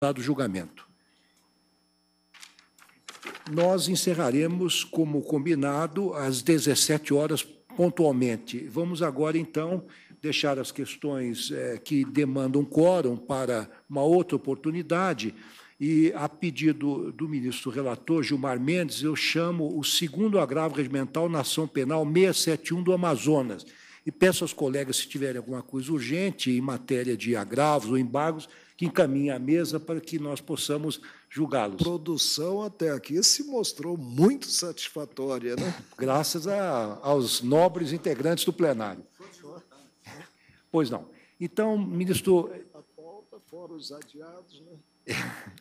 dado julgamento. Nós encerraremos, como combinado, às 17 horas pontualmente. Vamos agora, então, deixar as questões que demandam quórum para uma outra oportunidade. E, a pedido do ministro relator, Gilmar Mendes, eu chamo o segundo agravo regimental na ação penal 671 do Amazonas. E peço aos colegas, se tiverem alguma coisa urgente em matéria de agravos ou embargos, que encaminhem à mesa para que nós possamos julgá-los. A produção até aqui se mostrou muito satisfatória, né? Graças aos nobres integrantes do plenário. Pois não. Então, ministro... A pauta, fora os adiados, né?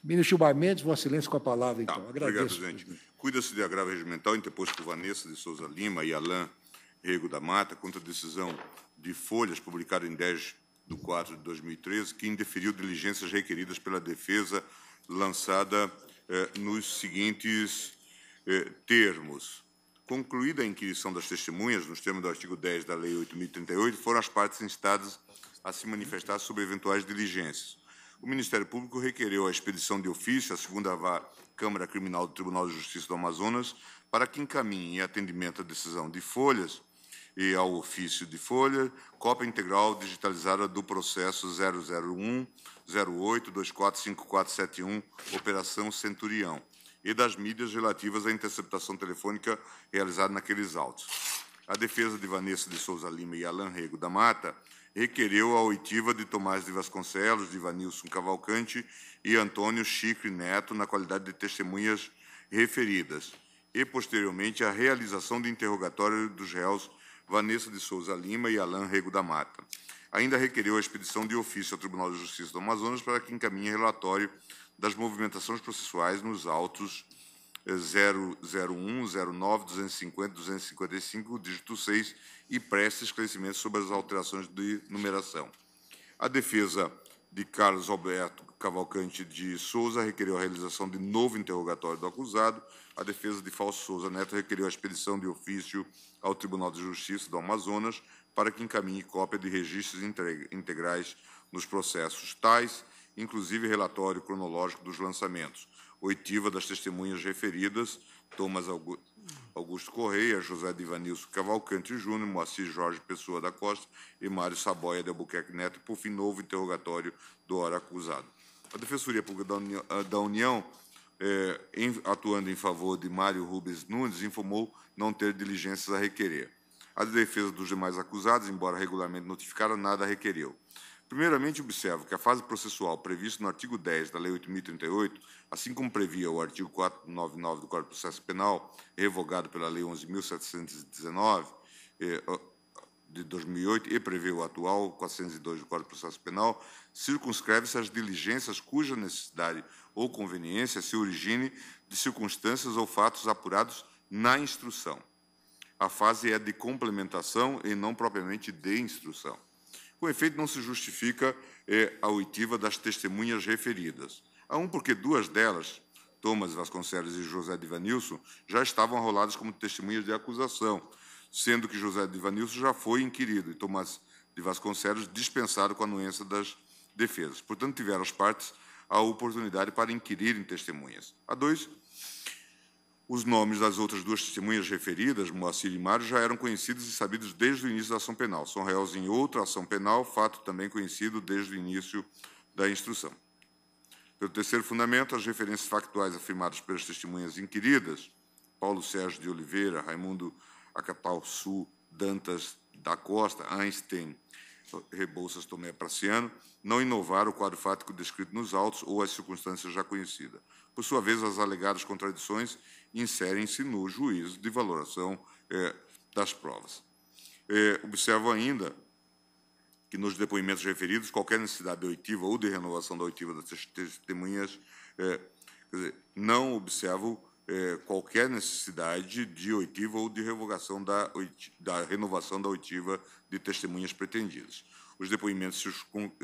Ministro Gilmar Mendes, Vossa Excelência, com a palavra, então. Agradeço. Obrigado, presidente. Cuida-se de agravo regimental interposto por Vanessa de Souza Lima e Alain Rego da Mata contra a decisão de Folhas, publicada em 10/4/2013, que indeferiu diligências requeridas pela defesa, lançada nos seguintes termos. Concluída a inquirição das testemunhas, nos termos do artigo 10 da Lei 8.038, foram as partes instadas a se manifestar sobre eventuais diligências. O Ministério Público requereu a expedição de ofício à segunda Câmara Criminal do Tribunal de Justiça do Amazonas para que encaminhe em atendimento à decisão de Folhas e ao ofício de Folha, cópia integral digitalizada do processo 001-08-245471, Operação Centurião, e das mídias relativas à interceptação telefônica realizada naqueles autos. A defesa de Vanessa de Souza Lima e Alain Rego da Mata requereu a oitiva de Tomás de Vasconcelos, de Ivanilson Cavalcante e Antônio Chicre Neto, na qualidade de testemunhas referidas, e, posteriormente, a realização de interrogatório dos réus Vanessa de Souza Lima e Alain Rego da Mata. Ainda requereu a expedição de ofício ao Tribunal de Justiça do Amazonas para que encaminhe relatório das movimentações processuais nos autos 001, 09, 250, 255, dígito 6, e preste esclarecimentos sobre as alterações de numeração. A defesa de Carlos Alberto Cavalcante de Souza requereu a realização de novo interrogatório do acusado. A defesa de Fausto Souza Neto requereu a expedição de ofício ao Tribunal de Justiça do Amazonas para que encaminhe cópia de registros integrais nos processos tais, inclusive relatório cronológico dos lançamentos, oitiva das testemunhas referidas, Thomas Augusto Correia, José de Ivanilson Cavalcante Júnior, Moacir Jorge Pessoa da Costa e Mário Saboia de Albuquerque Neto, e, por fim, novo interrogatório do ora acusado. A Defensoria Pública da União, atuando em favor de Mário Rubens Nunes, informou não ter diligências a requerer. A defesa dos demais acusados, embora regularmente notificada, nada requereu. Primeiramente, observo que a fase processual prevista no artigo 10 da Lei 8.038, assim como previa o artigo 499 do Código de Processo Penal, revogado pela Lei 11.719 de 2008 e prevê o atual 402 do Código de Processo Penal, circunscreve-se às diligências cuja necessidade ou conveniência se origine de circunstâncias ou fatos apurados na instrução. A fase é de complementação e não propriamente de instrução. Com efeito, não se justifica a oitiva das testemunhas referidas. Porque duas delas, Thomas Vasconcelos e José de Ivanilson, já estavam arroladas como testemunhas de acusação, sendo que José de Ivanilson já foi inquirido e Thomas de Vasconcelos dispensado com a anuência das defesas. Portanto, tiveram as partes a oportunidade para inquirirem testemunhas. Os nomes das outras duas testemunhas referidas, Moacir e Mário, já eram conhecidos e sabidos desde o início da ação penal. São réus em outra ação penal, fato também conhecido desde o início da instrução. Pelo terceiro fundamento, as referências factuais afirmadas pelas testemunhas inquiridas, Paulo Sérgio de Oliveira, Raimundo Acatal Sul, Dantas da Costa, Einstein, Rebouças Tomé Praciano, não inovaram o quadro fático descrito nos autos ou as circunstâncias já conhecidas. Por sua vez, as alegadas contradições inserem-se no juízo de valoração das provas. Observo ainda que, nos depoimentos referidos, qualquer necessidade de oitiva ou de renovação da oitiva das testemunhas, não observo qualquer necessidade de oitiva ou de revogação da renovação da oitiva de testemunhas pretendidas. Os depoimentos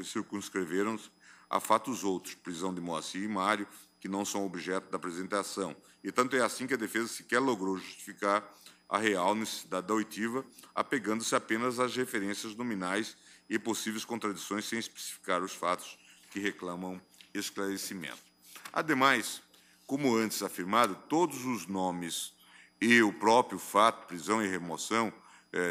circunscreveram-se a fatos outros, prisão de Moacir e Mário, que não são objeto da apresentação. E tanto é assim que a defesa sequer logrou justificar a real necessidade da oitiva, apegando-se apenas às referências nominais e possíveis contradições sem especificar os fatos que reclamam esclarecimento. Ademais, como antes afirmado, todos os nomes e o próprio fato, prisão e remoção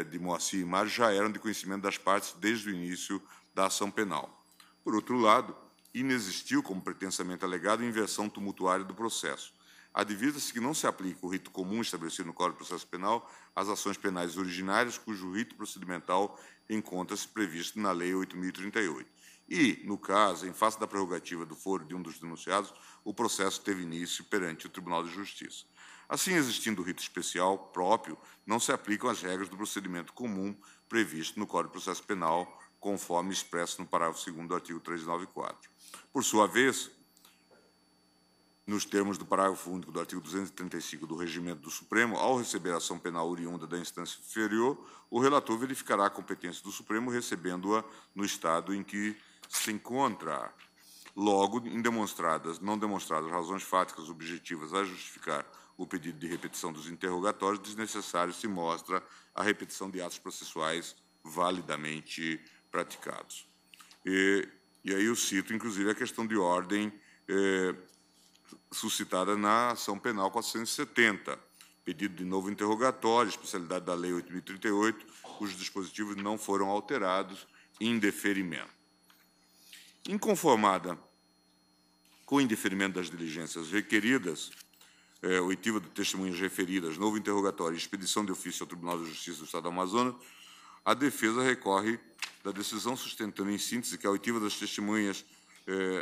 de Moacir e Mário já eram de conhecimento das partes desde o início da ação penal. Por outro lado, inexistiu, como pretensamente alegado, inversão tumultuária do processo. Advida-se que não se aplica o rito comum estabelecido no Código de Processo Penal às ações penais originárias, cujo rito procedimental encontra-se previsto na Lei 8.038. E, no caso, em face da prerrogativa do foro de um dos denunciados, o processo teve início perante o Tribunal de Justiça. Assim, existindo o rito especial próprio, não se aplicam as regras do procedimento comum previsto no Código de Processo Penal, conforme expresso no parágrafo 2º do artigo 394. Por sua vez, nos termos do parágrafo único do artigo 235 do Regimento do Supremo, ao receber a ação penal oriunda da instância inferior, o relator verificará a competência do Supremo, recebendo-a no estado em que se encontra. Logo, não demonstradas razões fáticas objetivas a justificar o pedido de repetição dos interrogatórios, desnecessário se mostra a repetição de atos processuais validamente praticados. E aí eu cito, inclusive, a questão de ordem suscitada na ação penal 470, pedido de novo interrogatório, especialidade da Lei 8.038, cujos dispositivos não foram alterados, em deferimento. Inconformada com o indeferimento das diligências requeridas, oitiva de testemunhas referidas, novo interrogatório e expedição de ofício ao Tribunal de Justiça do Estado do Amazonas, a defesa recorre da decisão sustentando, em síntese, que a oitiva das testemunhas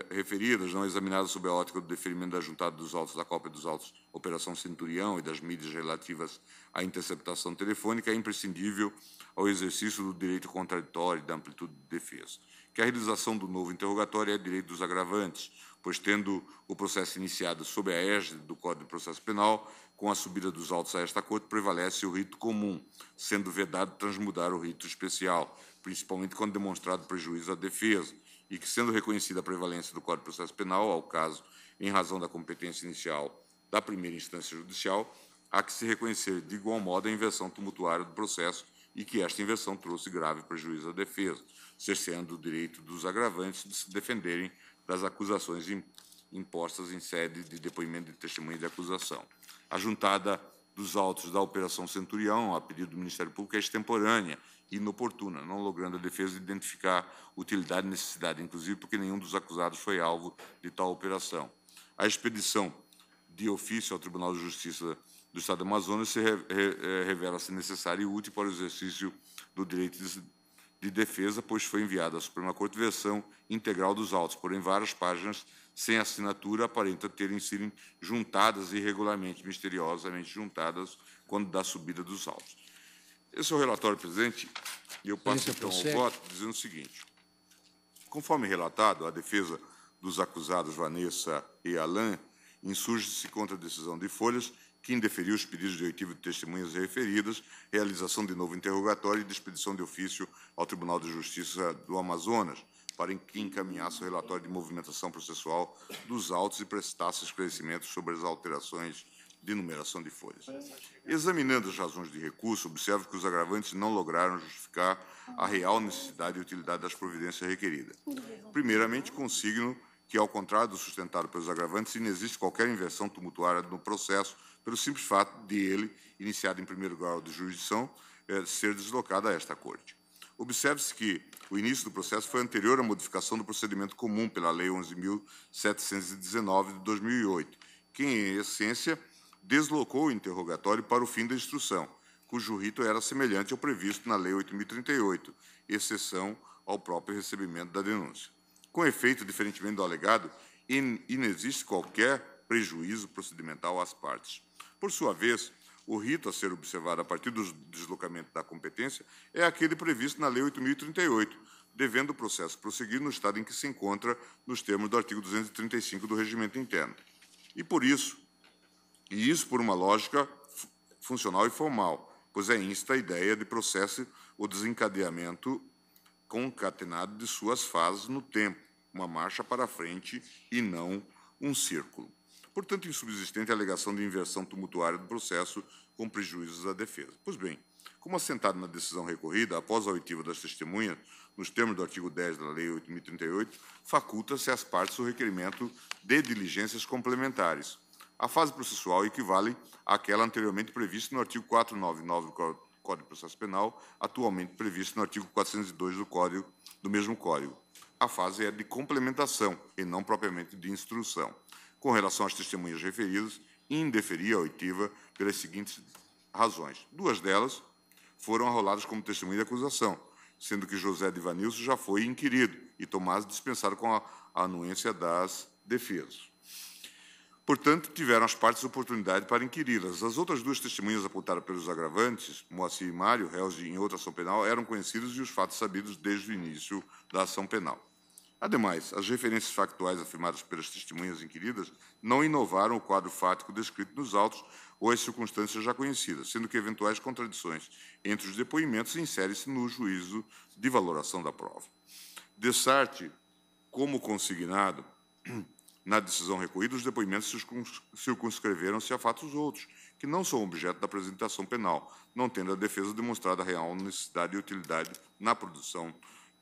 referidas, não examinadas sob a ótica do deferimento da juntada dos autos, da cópia dos autos, Operação Centurião e das mídias relativas à interceptação telefônica, é imprescindível ao exercício do direito contraditório e da amplitude de defesa. Que a realização do novo interrogatório é direito dos agravantes, pois, tendo o processo iniciado sob a égide do Código de Processo Penal, com a subida dos autos a esta corte, prevalece o rito comum, sendo vedado transmudar o rito especial, principalmente quando demonstrado prejuízo à defesa, e que, sendo reconhecida a prevalência do Código de Processo Penal, ao caso, em razão da competência inicial da primeira instância judicial, há que se reconhecer de igual modo a inversão tumultuária do processo e que esta inversão trouxe grave prejuízo à defesa, cerceando o direito dos agravantes de se defenderem das acusações impostas em sede de depoimento de testemunha de acusação. A juntada dos autos da Operação Centurião, a pedido do Ministério Público, é extemporânea e inoportuna, não logrando a defesa identificar utilidade e necessidade, inclusive porque nenhum dos acusados foi alvo de tal operação. A expedição de ofício ao Tribunal de Justiça do Estado do Amazonas revela-se necessária e útil para o exercício do direito de defesa, pois foi enviada à Suprema Corte versão integral dos autos, porém várias páginas sem assinatura aparentam terem sido juntadas irregularmente, misteriosamente juntadas, quando da subida dos autos. Esse é o relatório, presidente, e eu passo então ao voto dizendo o seguinte. Conforme relatado, a defesa dos acusados Vanessa e Alain insurge-se contra a decisão de Folhas, que indeferiu os pedidos de oitiva de testemunhas referidas, realização de novo interrogatório e de expedição de ofício ao Tribunal de Justiça do Amazonas, para que encaminhasse o relatório de movimentação processual dos autos e prestasse esclarecimentos sobre as alterações de numeração de folhas. Examinando as razões de recurso, observo que os agravantes não lograram justificar a real necessidade e utilidade das providências requeridas. Primeiramente, consigno que, ao contrário do sustentado pelos agravantes, não existe qualquer inversão tumultuária no processo, pelo simples fato de ele, iniciado em primeiro grau de jurisdição, ser deslocado a esta Corte. Observe-se que o início do processo foi anterior à modificação do procedimento comum pela Lei 11.719 de 2008, que, em essência, deslocou o interrogatório para o fim da instrução, cujo rito era semelhante ao previsto na Lei 8.038, exceção ao próprio recebimento da denúncia. Com efeito, diferentemente do alegado, inexiste qualquer prejuízo procedimental às partes. Por sua vez, o rito a ser observado a partir do deslocamento da competência é aquele previsto na Lei 8.038, devendo o processo prosseguir no estado em que se encontra nos termos do artigo 235 do Regimento Interno. E isso por uma lógica funcional e formal, pois é insta a ideia de processo ou desencadeamento concatenado de suas fases no tempo, uma marcha para a frente e não um círculo. Portanto, insubsistente a alegação de inversão tumultuária do processo com prejuízos à defesa. Pois bem, Como assentado na decisão recorrida, após a oitiva das testemunhas, nos termos do artigo 10 da Lei 8.038, faculta-se às partes o requerimento de diligências complementares. A fase processual equivale àquela anteriormente prevista no artigo 499 do Código de Processo Penal, atualmente previsto no artigo 402 do mesmo Código. A fase é de complementação e não propriamente de instrução. Com relação às testemunhas referidas, indeferia a oitiva pelas seguintes razões. Duas delas foram arroladas como testemunha de acusação, sendo que José de Ivanilson já foi inquirido e Tomás dispensado com a anuência das defesas. Portanto, tiveram as partes oportunidade para inquiri-las. As outras duas testemunhas apontadas pelos agravantes, Moacir e Mário, réus em outra ação penal, eram conhecidos e os fatos sabidos desde o início da ação penal. Ademais, as referências factuais afirmadas pelas testemunhas inquiridas não inovaram o quadro fático descrito nos autos ou as circunstâncias já conhecidas, sendo que eventuais contradições entre os depoimentos inserem-se no juízo de valoração da prova. Dessarte, como consignado na decisão recorrida, os depoimentos circunscreveram-se a fatos outros, que não são objeto da apresentação penal, não tendo a defesa demonstrado a real necessidade e utilidade na produção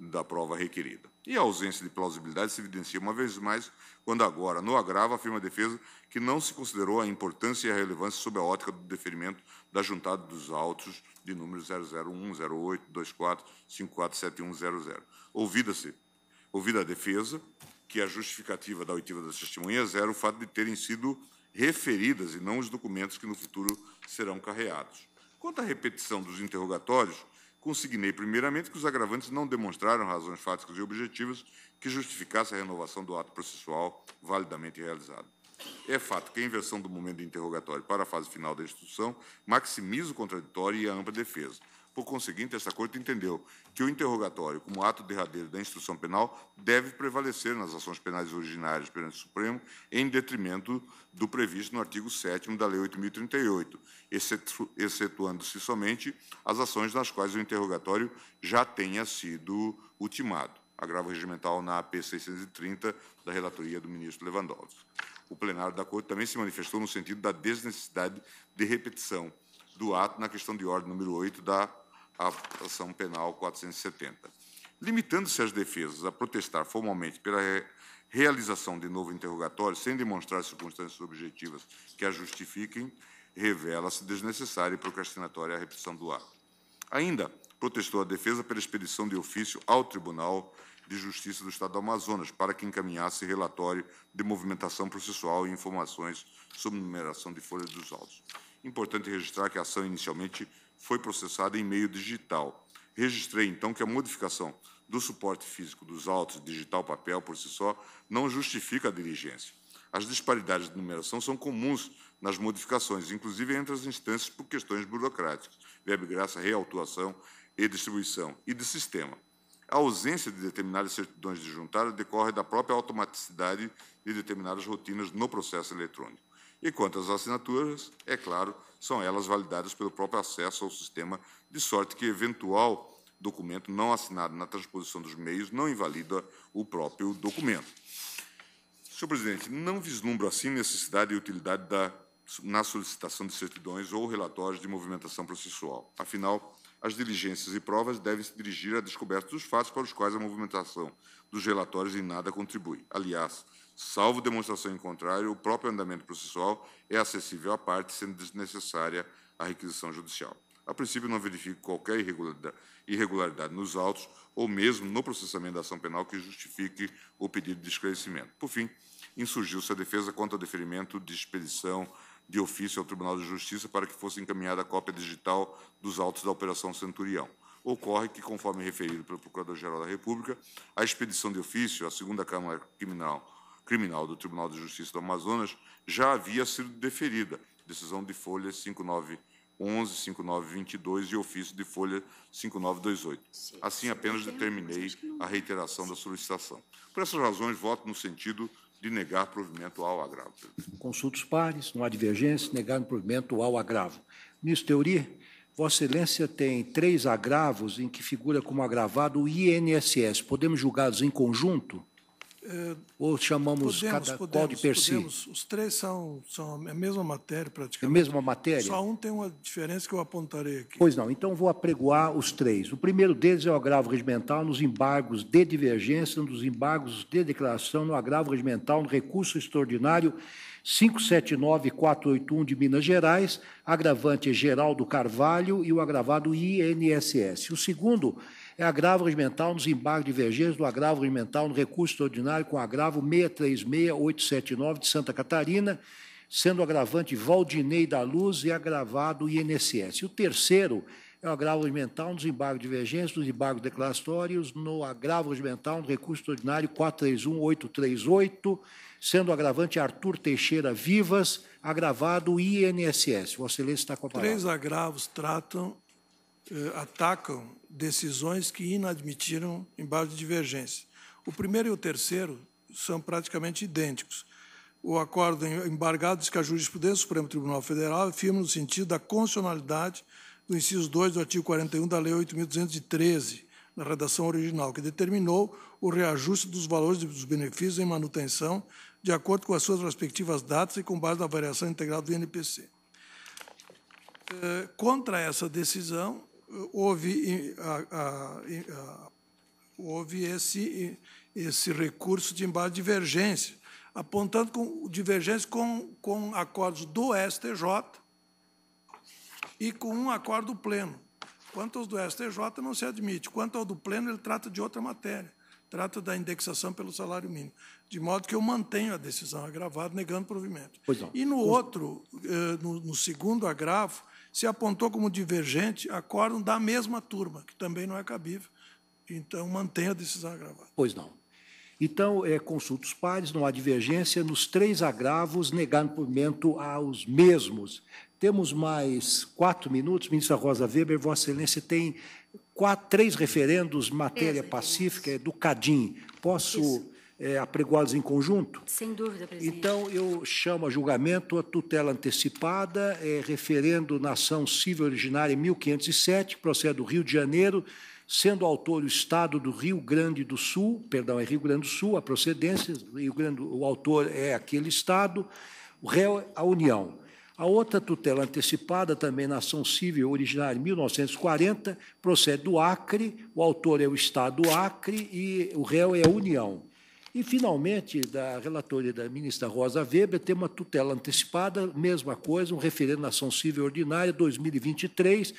da prova requerida. E a ausência de plausibilidade se evidencia uma vez mais quando agora, no agravo, afirma a defesa que não se considerou a importância e a relevância sob a ótica do deferimento da juntada dos autos de números 001, 08, 24, 54, 71, 00. Ouvida a defesa, que a justificativa da oitiva das testemunhas era o fato de terem sido referidas e não os documentos que no futuro serão carreados. Quanto à repetição dos interrogatórios, consignei primeiramente que os agravantes não demonstraram razões fáticas e objetivas que justificassem a renovação do ato processual validamente realizado. É fato que a inversão do momento de interrogatório para a fase final da instrução maximiza o contraditório e a ampla defesa. Por conseguinte, esta Corte entendeu que o interrogatório, como ato derradeiro da instrução penal, deve prevalecer nas ações penais originárias perante o Supremo, em detrimento do previsto no artigo 7º da Lei 8.038, excetuando-se somente as ações nas quais o interrogatório já tenha sido ultimado. Agravo regimental na AP 630, da relatoria do ministro Lewandowski. O plenário da Corte também se manifestou no sentido da desnecessidade de repetição do ato na questão de ordem número 8 da ação penal 470. Limitando-se as defesas a protestar formalmente pela realização de novo interrogatório, sem demonstrar circunstâncias objetivas que a justifiquem, revela-se desnecessária e procrastinatória a repetição do ato. Ainda protestou a defesa pela expedição de ofício ao Tribunal de Justiça do Estado do Amazonas para que encaminhasse relatório de movimentação processual e informações sobre numeração de folhas dos autos. Importante registrar que a ação inicialmente foi processada em meio digital. Registrei, então, que a modificação do suporte físico dos autos, digital papel, por si só, não justifica a diligência. As disparidades de numeração são comuns nas modificações, inclusive entre as instâncias por questões burocráticas, verbe-graça, reautuação e distribuição, e de sistema. A ausência de determinadas certidões de juntada decorre da própria automaticidade de determinadas rotinas no processo eletrônico. E quanto às assinaturas, é claro, são elas validadas pelo próprio acesso ao sistema, de sorte que eventual documento não assinado na transposição dos meios não invalida o próprio documento. Senhor presidente, não vislumbro assim necessidade e utilidade na solicitação de certidões ou relatórios de movimentação processual. Afinal, as diligências e provas devem se dirigir à descoberta dos fatos para os quais a movimentação dos relatórios em nada contribui. Aliás, salvo demonstração em contrário, o próprio andamento processual é acessível à parte, sendo desnecessária a requisição judicial. A princípio, não verifico qualquer irregularidade nos autos ou mesmo no processamento da ação penal que justifique o pedido de esclarecimento. Por fim, insurgiu-se a defesa contra o deferimento de expedição de ofício ao Tribunal de Justiça para que fosse encaminhada a cópia digital dos autos da Operação Centurião. Ocorre que, conforme referido pelo Procurador-Geral da República, a expedição de ofício à segunda Câmara Criminal do Tribunal de Justiça do Amazonas já havia sido deferida, decisão de folha 5911, 5922 e ofício de folha 5928. Assim, apenas determinei a reiteração da solicitação. Por essas razões, voto no sentido de negar provimento ao agravo. Consulta os pares, não há divergência, negar provimento ao agravo. Ministro Teori, Vossa Excelência tem 3 agravos em que figura como agravado o INSS. Podemos julgá-los em conjunto? Ou chamamos cada qual de per si? Os três são a mesma matéria, praticamente. A mesma matéria? Só um tem uma diferença que eu apontarei aqui. Pois não, então vou apregoar os três. O primeiro deles é o agravo regimental nos embargos de divergência, nos embargos de declaração, no agravo regimental, no recurso extraordinário 579481 de Minas Gerais, agravante Geraldo Carvalho e o agravado INSS. O segundo é agravo regimental nos embargos de divergência do agravo regimental no recurso extraordinário com agravo 636879 de Santa Catarina, sendo agravante Valdinei da Luz e agravado INSS. E o terceiro é o agravo regimental nos embargos de divergência, nos embargos declaratórios, no agravo regimental no recurso extraordinário 431838, sendo agravante Arthur Teixeira Vivas, agravado INSS. Vossa Excelência está com a palavra. Três agravos atacam decisões que inadmitiram embargo de divergência. O primeiro e o terceiro são praticamente idênticos. O acordo embargado diz que a jurisprudência do Supremo Tribunal Federal afirma no sentido da constitucionalidade do inciso 2 do artigo 41 da Lei 8.213, na redação original, que determinou o reajuste dos valores dos benefícios em manutenção de acordo com as suas respectivas datas e com base na variação integral do INPC. Contra essa decisão, houve esse recurso de embargo de divergência, apontando divergência com acordos do STJ e com um acordo do Pleno. Quanto aos do STJ, não se admite. Quanto ao do Pleno, ele trata de outra matéria, trata da indexação pelo salário mínimo, de modo que eu mantenho a decisão agravada, negando provimento. E no outro, no segundo agravo, se apontou como divergente acórdão da mesma turma, que também não é cabível. Então, mantenho a decisão agravada. Pois não. Então, consulta os pares, não há divergência. Nos três agravos, negando provimento aos mesmos. Temos mais 4 minutos. Ministra Rosa Weber, Vossa Excelência tem 3 referendos, matéria pacífica, do CADIM. Posso apregoá-los em conjunto? Sem dúvida, presidente. Então, eu chamo a julgamento a tutela antecipada, referendo na ação civil originária 1507, que procede do Rio de Janeiro, sendo autor o Estado do Rio Grande do Sul, perdão, é Rio Grande do Sul, a procedência, o autor é aquele Estado, o réu é a União. A outra tutela antecipada, também na ação civil originária em 1940, procede do Acre, o autor é o Estado do Acre e o réu é a União. E, finalmente, da relatoria da ministra Rosa Weber, tem uma tutela antecipada, mesma coisa, um referendo na ação civil ordinária 2023,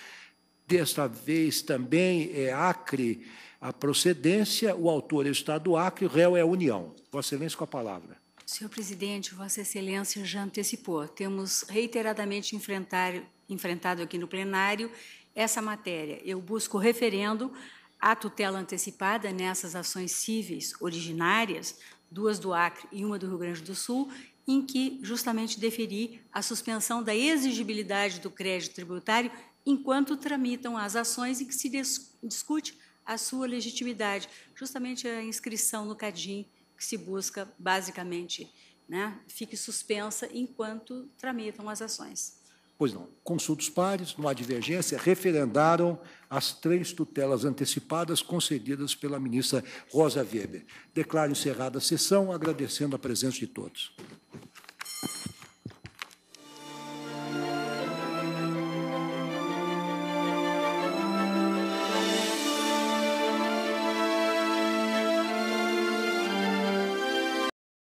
desta vez também é Acre a procedência, o autor é o Estado do Acre, o réu é a União. Vossa Excelência, com a palavra. Senhor presidente, Vossa Excelência já antecipou. Temos reiteradamente enfrentado aqui no plenário essa matéria. Eu busco referendo a tutela antecipada nessas ações cíveis originárias, 2 do Acre e 1 do Rio Grande do Sul, em que justamente deferi a suspensão da exigibilidade do crédito tributário enquanto tramitam as ações em que se discute a sua legitimidade, justamente a inscrição no CADIM, que se busca, basicamente, fique suspensa enquanto tramitam as ações. Pois não. Consulta os pares, não há divergência, referendaram as 3 tutelas antecipadas concedidas pela ministra Rosa Weber. Declaro encerrada a sessão, agradecendo a presença de todos.